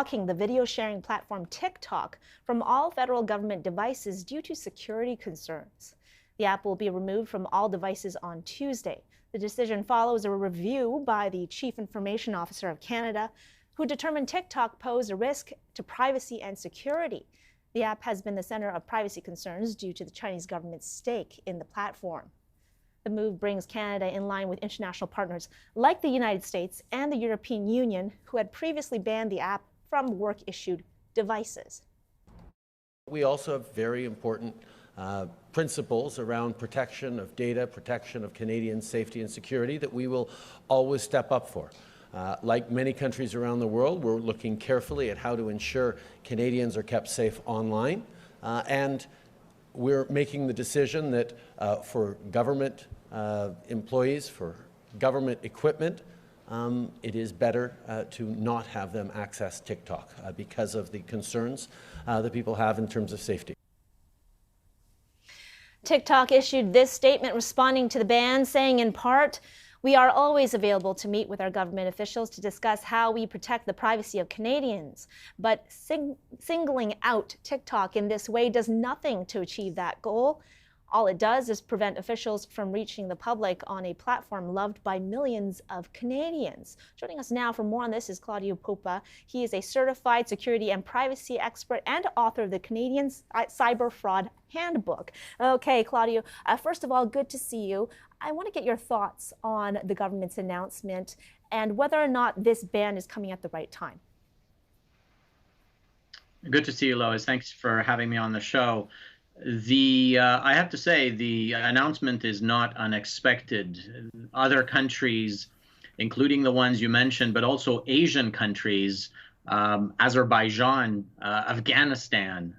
blocking the video sharing platform TikTok from all federal government devices due to security concerns. The app will be removed from all devices on Tuesday. The decision follows a review by the Chief Information Officer of Canada, who determined TikTok posed a risk to privacy and security. The app has been the center of privacy concerns due to the Chinese government's stake in the platform. The move brings Canada in line with international partners like the United States and the European Union, who had previously banned the app from work-issued devices. We also have very important principles around protection of data, protection of Canadian safety and security that we will always step up for. Like many countries around the world, we're looking carefully at how to ensure Canadians are kept safe online, and we're making the decision that for government employees, for government equipment, it is better to not have them access TikTok because of the concerns that people have in terms of safety. TikTok issued this statement responding to the ban, saying in part, "We are always available to meet with our government officials to discuss how we protect the privacy of Canadians. But singling out TikTok in this way does nothing to achieve that goal. All it does is prevent officials from reaching the public on a platform loved by millions of Canadians." Joining us now for more on this is Claudiu Popa. He is a certified security and privacy expert and author of the Canadian Cyber Fraud Handbook. Okay, Claudiu, first of all, good to see you. I want to get your thoughts on the government's announcement and whether or not this ban is coming at the right time. Good to see you, Lois. Thanks for having me on the show. I have to say, the announcement is not unexpected. Other countries, including the ones you mentioned, but also Asian countries, Azerbaijan, Afghanistan,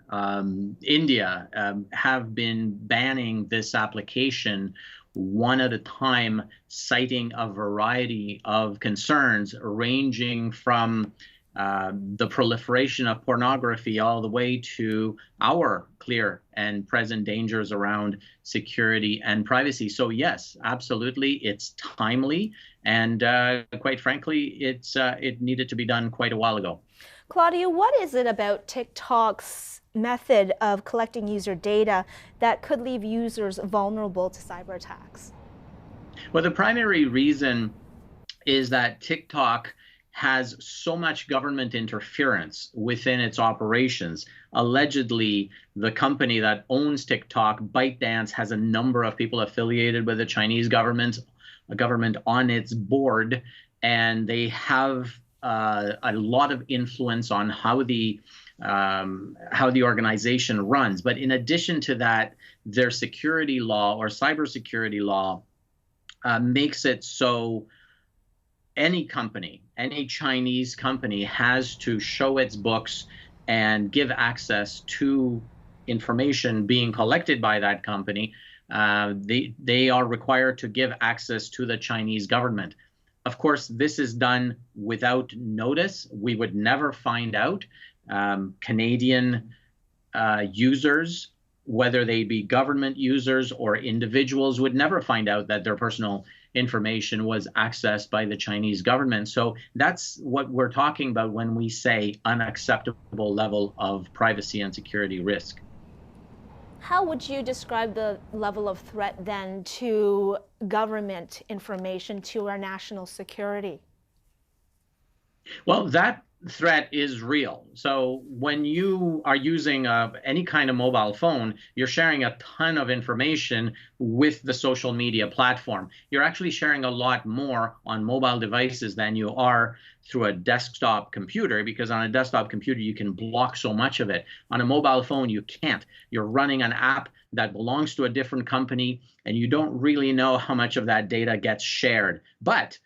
India, have been banning this application one at a time, citing a variety of concerns ranging from the proliferation of pornography all the way to our clear and present dangers around security and privacy. So yes, absolutely, it's timely, and quite frankly, it needed to be done quite a while ago. Claudiu, what is it about TikTok's method of collecting user data that could leave users vulnerable to cyber attacks? Well, the primary reason is that TikTok has so much government interference within its operations. Allegedly, the company that owns TikTok, ByteDance, has a number of people affiliated with the Chinese government on its board, and they have a lot of influence on how the organization runs. But in addition to that, their security law or cybersecurity law makes it so any company, any Chinese company, has to show its books and give access to information being collected by that company. They are required to give access to the Chinese government. Of course, this is done without notice. We would never find out. Canadian users, whether they be government users or individuals, would never find out that their personal information was accessed by the Chinese government. So that's what we're talking about when we say unacceptable level of privacy and security risk. How would you describe the level of threat then to government information, to our national security? Well, that threat is real. So when you are using any kind of mobile phone, you're sharing a ton of information with the social media platform. You're actually sharing a lot more on mobile devices than you are through a desktop computer, because on a desktop computer you can block so much of it. On a mobile phone you can't. You're running an app that belongs to a different company, and you don't really know how much of that data gets shared. But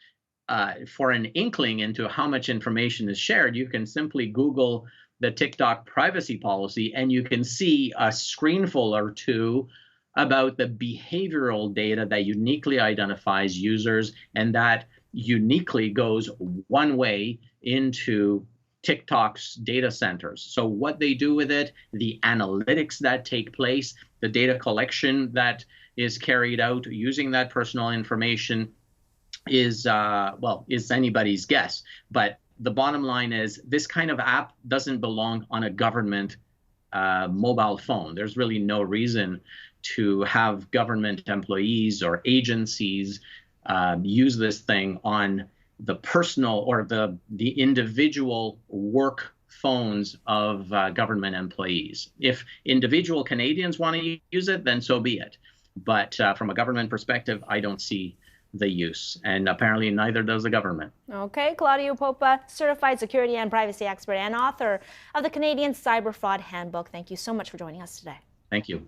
for an inkling into how much information is shared, you can simply Google the TikTok privacy policy, and you can see a screenful or two about the behavioral data that uniquely identifies users, and that uniquely goes one way into TikTok's data centers. So what they do with it, the analytics that take place, the data collection that is carried out using that personal information is anybody's guess. But the bottom line is this kind of app doesn't belong on a government mobile phone. There's really no reason to have government employees or agencies use this thing on the personal or the individual work phones of government employees. If individual Canadians want to use it, then so be it. But from a government perspective, I don't see the use, and apparently neither does the government. Okay, Claudiu Popa, certified security and privacy expert and author of the Canadian Cyber Fraud Handbook. Thank you so much for joining us today. Thank you.